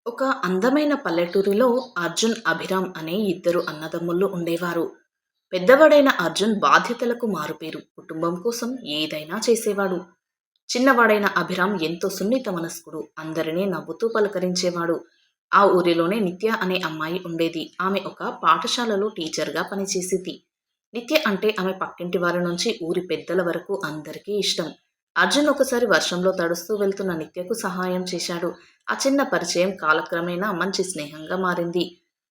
ఒక అందమైన పల్లెటూరిలో అర్జున్, అభిరామ్ అనే ఇద్దరు అన్నదమ్ముళ్ళు ఉండేవారు. పెద్దవాడైన అర్జున్ బాధ్యతలకు మారుపేరు. కుటుంబం కోసం ఏదైనా చేసేవాడు. చిన్నవాడైన అభిరామ్ ఎంతో సున్నిత మనస్కుడు. అందరినీ నవ్వుతూ పలకరించేవాడు. ఆ ఊరిలోనే నిత్య అనే అమ్మాయి ఉండేది. ఆమె ఒక పాఠశాలలో టీచర్‌గా పనిచేసేది. నిత్య అంటే ఆమె పక్కింటి వారి నుంచి ఊరి పెద్దల వరకు అందరికీ ఇష్టం. అర్జున్ ఒకసారి వర్షంలో తడుస్తూ వెళ్తున్న నిత్యకు సహాయం చేశాడు. ఆ చిన్న పరిచయం కాలక్రమేణా మంచి స్నేహంగా మారింది.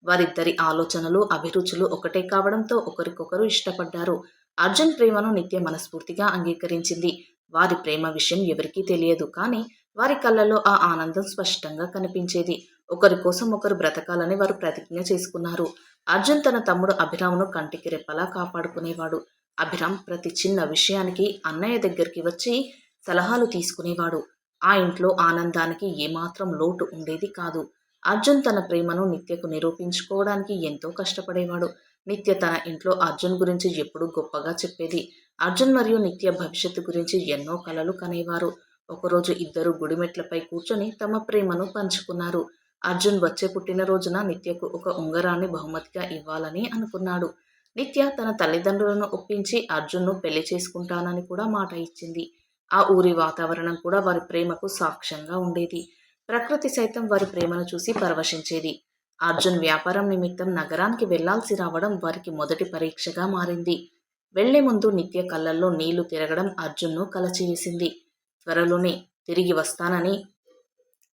వారిద్దరి ఆలోచనలు, అభిరుచులు ఒకటే కావడంతో ఒకరికొకరు ఇష్టపడ్డారు. అర్జున్ ప్రేమను నిత్య మనస్ఫూర్తిగా అంగీకరించింది. వారి ప్రేమ విషయం ఎవరికీ తెలియదు. కానీ వారి కళ్ళల్లో ఆ ఆనందం స్పష్టంగా కనిపించేది. ఒకరి కోసం ఒకరు బ్రతకాలని వారు ప్రతిజ్ఞ చేసుకున్నారు. అర్జున్ తన తమ్ముడు అభిరామ్‌ను కంటికి రెప్పలా కాపాడుకునేవాడు. అభిరామ్ ప్రతి చిన్న విషయానికి అన్నయ్య దగ్గరికి వచ్చి సలహాలు తీసుకునేవాడు. ఆ ఇంట్లో ఆనందానికి ఏమాత్రం లోటు ఉండేది కాదు. అర్జున్ తన ప్రేమను నిత్యకు నిరూపించుకోవడానికి ఎంతో కష్టపడేవాడు. నిత్య తన ఇంట్లో అర్జున్ గురించి ఎప్పుడూ గొప్పగా చెప్పేది. అర్జున్ మరియు నిత్య భవిష్యత్తు గురించి ఎన్నో కలలు కనేవారు. ఒకరోజు ఇద్దరు గుడిమెట్లపై కూర్చొని తమ ప్రేమను పంచుకున్నారు. అర్జున్ వచ్చే పుట్టినరోజున నిత్యకు ఒక ఉంగరాన్ని బహుమతిగా ఇవ్వాలని అనుకున్నాడు. నిత్య తన తల్లిదండ్రులను ఒప్పించి అర్జున్ను పెళ్లి చేసుకుంటానని కూడా మాట ఇచ్చింది. ఆ ఊరి వాతావరణం కూడా వారి ప్రేమకు సాక్ష్యంగా ఉండేది. ప్రకృతి సైతం వారి ప్రేమను చూసి పరవశించేది. అర్జున్ వ్యాపారం నిమిత్తం నగరానికి వెళ్లాల్సి రావడం వారికి మొదటి పరీక్షగా మారింది. వెళ్లే ముందు నిత్య కళ్ళల్లో నీళ్లు తిరగడం అర్జున్ను కలచివేసింది. త్వరలోనే తిరిగి వస్తానని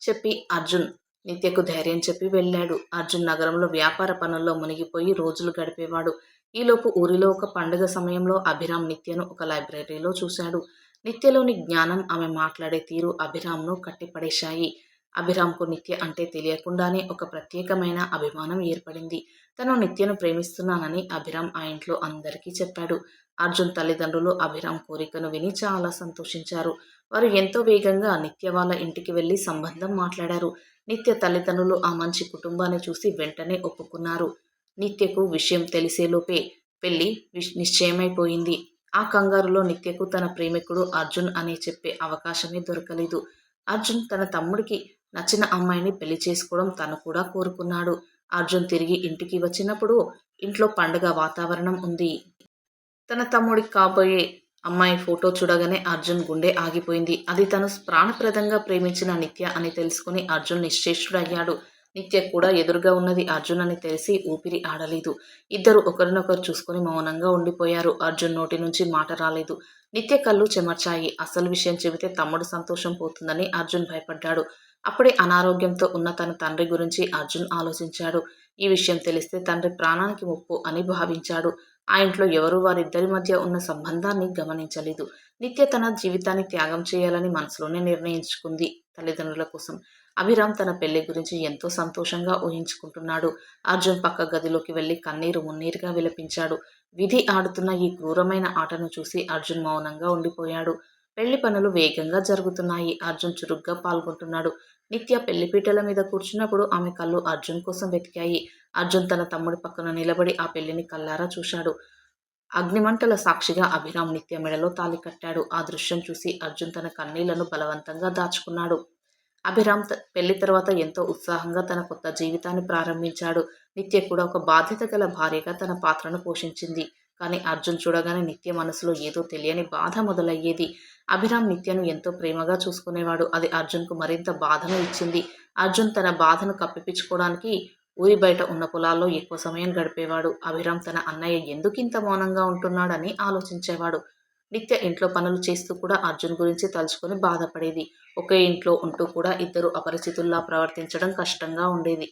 చెప్పి అర్జున్ నిత్యకు ధైర్యం చెప్పి వెళ్ళాడు. అర్జున్ నగరంలో వ్యాపార పనుల్లో మునిగిపోయి రోజులు గడిపేవాడు. ఈలోపు ఊరిలో ఒక పండుగ సమయంలో అభిరామ్ నిత్యను ఒక లైబ్రరీలో చూశాడు. నిత్యలోని జ్ఞానం, ఆమె మాట్లాడే తీరు అభిరామ్ను కట్టిపడేశాయి. అభిరామ్కు నిత్య అంటే తెలియకుండానే ఒక ప్రత్యేకమైన అభిమానం ఏర్పడింది. తను నిత్యను ప్రేమిస్తున్నానని అభిరామ్ ఆ ఇంట్లో అందరికీ చెప్పాడు. అర్జున్ తల్లిదండ్రులు అభిరామ్ కోరికను విని చాలా సంతోషించారు. వారు ఎంతో వేగంగా నిత్య వాళ్ళ ఇంటికి వెళ్లి సంబంధం మాట్లాడారు. నిత్య తల్లిదండ్రులు ఆ మంచి కుటుంబాన్ని చూసి వెంటనే ఒప్పుకున్నారు. నిత్యకు విషయం తెలిసేలోపే పెళ్లి నిశ్చయమైపోయింది. ఆ కంగారులో నిత్యకు తన ప్రేమికుడు అర్జున్ అని చెప్పే అవకాశమే దొరకలేదు. అర్జున్ తన తమ్ముడికి నచ్చిన అమ్మాయిని పెళ్లి చేసుకోవడం తను కూడా కోరుకున్నాడు. అర్జున్ తిరిగి ఇంటికి వచ్చినప్పుడు ఇంట్లో పండుగ వాతావరణం ఉంది. తన తమ్ముడికి కాబోయే అమ్మాయి ఫోటో చూడగానే అర్జున్ గుండె ఆగిపోయింది. అది తను ప్రాణప్రదంగా ప్రేమించిన నిత్య అని తెలుసుకుని అర్జున్ నిశ్చేష్టుడయ్యాడు. నిత్య కూడా ఎదురుగా ఉన్నది అర్జున్ అని తెలిసి ఊపిరి ఆడలేదు. ఇద్దరు ఒకరినొకరు చూసుకుని మౌనంగా ఉండిపోయారు. అర్జున్ నోటి నుంచి మాట రాలేదు. నిత్య కళ్ళు చెమర్చాయి. అసలు విషయం చెబితే తమ్ముడు సంతోషం పోతుందని అర్జున్ భయపడ్డాడు. అప్పుడే అనారోగ్యంతో ఉన్న తన తండ్రి గురించి అర్జున్ ఆలోచించాడు. ఈ విషయం తెలిస్తే తండ్రి ప్రాణానికి ముప్పు అని భావించాడు. ఆ ఇంట్లో ఎవరూ వారిద్దరి మధ్య ఉన్న సంబంధాన్ని గమనించలేదు. నిత్య తన జీవితాన్ని త్యాగం చేయాలని మనసులోనే నిర్ణయించుకుంది తల్లిదండ్రుల కోసం. అభిరామ్ తన పెళ్లి గురించి ఎంతో సంతోషంగా ఊహించుకుంటున్నాడు. అర్జున్ పక్క గదిలోకి వెళ్లి కన్నీరు మున్నీరుగా విలపించాడు. విధి ఆడుతున్న ఈ క్రూరమైన ఆటను చూసి అర్జున్ మౌనంగా ఉండిపోయాడు. పెళ్లి పనులు వేగంగా జరుగుతున్నాయి. అర్జున్ చురుగ్గా పాల్గొంటున్నాడు. నిత్య పెళ్లిపీటల మీద కూర్చున్నప్పుడు ఆమె కళ్ళు అర్జున్ కోసం వెతికాయి. అర్జున్ తన తమ్ముడి పక్కన నిలబడి ఆ పెళ్లిని కల్లారా చూశాడు. అగ్నిమంటల సాక్షిగా అభిరామ్ నిత్య మెడలో తాళి కట్టాడు. ఆ దృశ్యం చూసి అర్జున్ తన కన్నీళ్లను బలవంతంగా దాచుకున్నాడు. అభిరామ్ పెళ్లి తర్వాత ఎంతో ఉత్సాహంగా తన కొత్త జీవితాన్ని ప్రారంభించాడు. నిత్య కూడా ఒక బాధ్యత గల భార్యగా తన పాత్రను పోషించింది. కానీ అర్జున్ చూడగానే నిత్య మనసులో ఏదో తెలియని బాధ మొదలయ్యేది. అభిరామ్ నిత్యను ఎంతో ప్రేమగా చూసుకునేవాడు. అది అర్జున్కు మరింత బాధను ఇచ్చింది. అర్జున్ తన బాధను కప్పిపుచ్చుకోవడానికి ఊరి బయట ఉన్న పొలాల్లో ఎక్కువ సమయం గడిపేవాడు. అభిరామ్ తన అన్నయ్య ఎందుకింత మౌనంగా ఉంటున్నాడని ఆలోచించేవాడు. నిత్య ఇంట్లో పనులు చేస్తూ కూడా అర్జున్ గురించి తలుచుకొని బాధపడేది. ఒకే ఇంట్లో ఉంటూ కూడా ఇద్దరు అపరిచితుల్లా ప్రవర్తించడం కష్టంగా ఉండేది.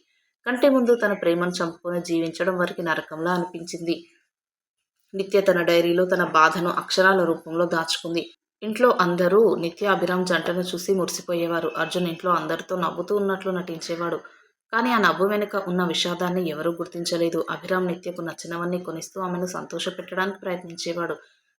కంటి ముందు తన ప్రేమను చంపుకొని జీవించడం వారికి నరకంలా అనిపించింది. నిత్య తన డైరీలో తన బాధను అక్షరాల రూపంలో దాచుకుంది. ఇంట్లో అందరూ నిత్య, అభిరామ్ జంటను చూసి మురిసిపోయేవారు. అర్జున్ ఇంట్లో అందరితో నవ్వుతూ ఉన్నట్లు నటించేవాడు. కానీ ఆ నవ్వు వెనుక ఉన్న విషాదాన్ని ఎవరూ గుర్తించలేదు. అభిరామ్ నిత్యకు నచ్చినవన్నీ కొనిస్తూ ఆమెను సంతోషపెట్టడానికి ప్రయత్నించేవాడు.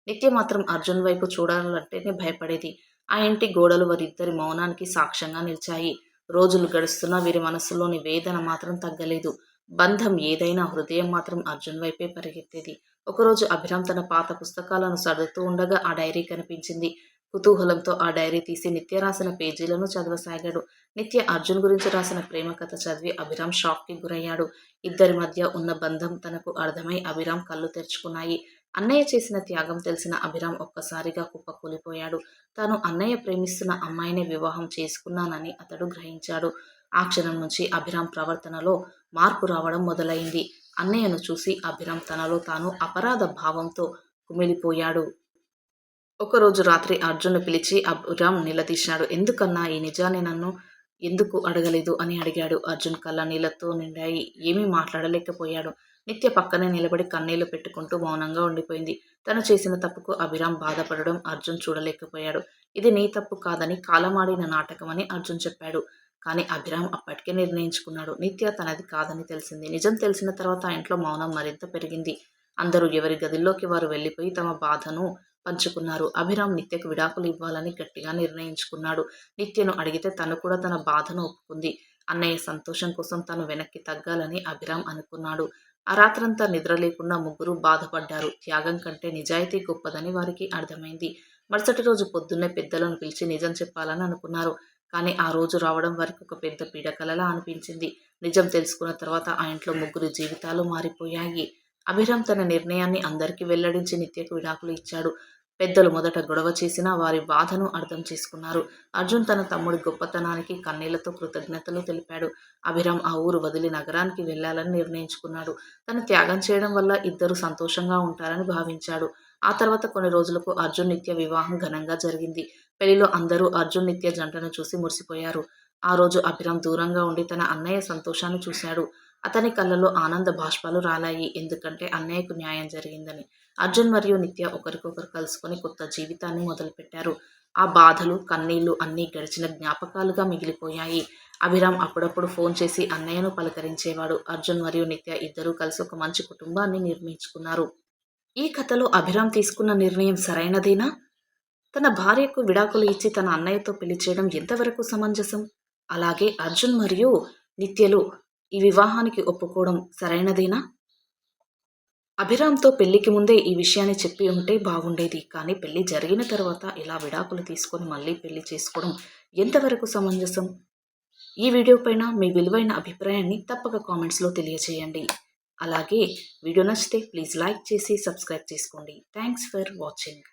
నిత్య మాత్రం అర్జున్ వైపు చూడాలంటేనే భయపడేది. ఆ ఇంటి గోడలు వారిద్దరి మౌనానికి సాక్ష్యంగా నిలిచాయి. రోజులు గడుస్తున్నా వీరి మనస్సులోని వేదన మాత్రం తగ్గలేదు. బంధం ఏదైనా హృదయం మాత్రం అర్జున్ వైపే పరిగెత్తేది. ఒకరోజు అభిరామ్ తన పాత పుస్తకాలను సర్దుతూ ఉండగా ఆ డైరీ కనిపించింది. కుతూహలంతో ఆ డైరీ తీసి నిత్య రాసిన పేజీలను చదవసాగాడు. నిత్య అర్జున్ గురించి రాసిన ప్రేమ కథ చదివి అభిరామ్ షాక్కి గురయ్యాడు. ఇద్దరి మధ్య ఉన్న బంధం తనకు అర్థమై అభిరామ్ కళ్ళు తెరుచుకున్నాయి. అన్నయ్య చేసిన త్యాగం తెలిసిన అభిరామ్ ఒక్కసారిగా కుప్పకూలిపోయాడు. తాను అన్నయ్య ప్రేమిస్తున్న అమ్మాయిని వివాహం చేసుకున్నానని అతడు గ్రహించాడు. ఆ క్షణం నుంచి అభిరామ్ ప్రవర్తనలో మార్పు రావడం మొదలైంది. అన్నయ్యను చూసి అభిరామ్ తనలో తాను అపరాధ భావంతో కుమిలిపోయాడు. ఒకరోజు రాత్రి అర్జున్ను పిలిచి అభిరామ్ నిలదీశాడు. ఎందుకన్నా ఈ నిజాన్ని నన్ను ఎందుకు అడగలేదు అని అడిగాడు. అర్జున్ కళ్ళ నీళ్లతో నిండాయి. ఏమీ మాట్లాడలేకపోయాడు. నిత్య పక్కనే నిలబడి కన్నీళ్లు పెట్టుకుంటూ మౌనంగా ఉండిపోయింది. తను చేసిన తప్పుకు అభిరామ్ బాధపడడం అర్జున్ చూడలేకపోయాడు. ఇది నీ తప్పు కాదని కాలమాడిన నాటకమని అర్జున్ చెప్పాడు. కానీ అభిరామ్ అప్పటికే నిర్ణయించుకున్నాడు. నిత్య తనది కాదని తెలిసింది. నిజం తెలిసిన తర్వాత ఆ ఇంట్లో మౌనం మరింత పెరిగింది. అందరూ ఎవరి గదిలోకి వారు వెళ్లిపోయి తమ బాధను పంచుకున్నారు. అభిరామ్ నిత్యకు విడాకులు ఇవ్వాలని గట్టిగా నిర్ణయించుకున్నాడు. నిత్యను అడిగితే తను కూడా తన బాధను ఒప్పుకుంది. అన్నయ్య సంతోషం కోసం తను వెనక్కి తగ్గాలని అభిరామ్ అనుకున్నాడు. ఆ రాత్రంతా నిద్ర లేకుండా ముగ్గురు బాధపడ్డారు. త్యాగం కంటే నిజాయితీ గొప్పదని వారికి అర్థమైంది. మరుసటి రోజు పొద్దున్నే పెద్దలను పిలిచి నిజం చెప్పాలని అనుకున్నారు. కానీ ఆ రోజు రావడం వారికి ఒక పెద్ద పీడకలలా అనిపించింది. నిజం తెలుసుకున్న తర్వాత ఆ ఇంట్లో ముగ్గురి జీవితాలు మారిపోయాయి. అభిరామ్ తన నిర్ణయాన్ని అందరికీ వెల్లడించి నిత్యకు విడాకులు ఇచ్చాడు. పెద్దలు మొదట గొడవ చేసినా వారి బాధను అర్థం చేసుకున్నారు. అర్జున్ తన తమ్ముడి గొప్పతనానికి కన్నీళ్లతో కృతజ్ఞతలు తెలిపాడు. అభిరామ్ ఆ ఊరు వదిలి నగరానికి వెళ్లాలని నిర్ణయించుకున్నాడు. తను త్యాగం చేయడం వల్ల ఇద్దరు సంతోషంగా ఉంటారని భావించాడు. ఆ తర్వాత కొన్ని రోజులకు అర్జున్ నిత్య వివాహం ఘనంగా జరిగింది. పెళ్లిలో అందరూ అర్జున్ నిత్య జంటను చూసి మురిసిపోయారు. ఆ రోజు అభిరామ్ దూరంగా ఉండి తన అన్నయ్య సంతోషాన్ని చూశాడు. అతని కళ్ళలో ఆనంద బాష్పాలు రాలాయి. ఎందుకంటే అన్నయ్యకు న్యాయం జరిగిందని. అర్జున్ మరియు నిత్య ఒకరికొకరు కలుసుకొని కొత్త జీవితాన్ని మొదలుపెట్టారు. ఆ బాధలు, కన్నీళ్లు అన్నీ గడిచిన జ్ఞాపకాలుగా మిగిలిపోయాయి. అభిరామ్ అప్పుడప్పుడు ఫోన్ చేసి అన్నయ్యను పలకరించేవాడు. అర్జున్ మరియు నిత్య ఇద్దరూ కలిసి ఒక మంచి కుటుంబాన్ని నిర్మించుకున్నారు. ఈ కథలో అభిరామ్ తీసుకున్న నిర్ణయం సరైనదేనా? తన భార్యకు విడాకులు ఇచ్చి తన అన్నయ్యతో పెళ్లి చేయడం ఎంతవరకు సమంజసం? అలాగే అర్జున్ మరియు నిత్యలు ఈ వివాహానికి ఒప్పుకోవడం సరైనదేనా? అభిరామ్‌తో పెళ్లికి ముందే ఈ విషయాన్ని చెప్పి ఉంటే బాగుండేది. కానీ పెళ్లి జరిగిన తర్వాత ఇలా విడాకులు తీసుకొని మళ్ళీ పెళ్లి చేసుకోవడం ఎంతవరకు సమంజసం? ఈ వీడియో పైన మీ విలువైన అభిప్రాయాన్ని తప్పక కామెంట్స్‌లో తెలియజేయండి. అలాగే వీడియో నచ్చితే ప్లీజ్ లైక్ చేసి సబ్స్క్రైబ్ చేసుకోండి. Thanks for watching.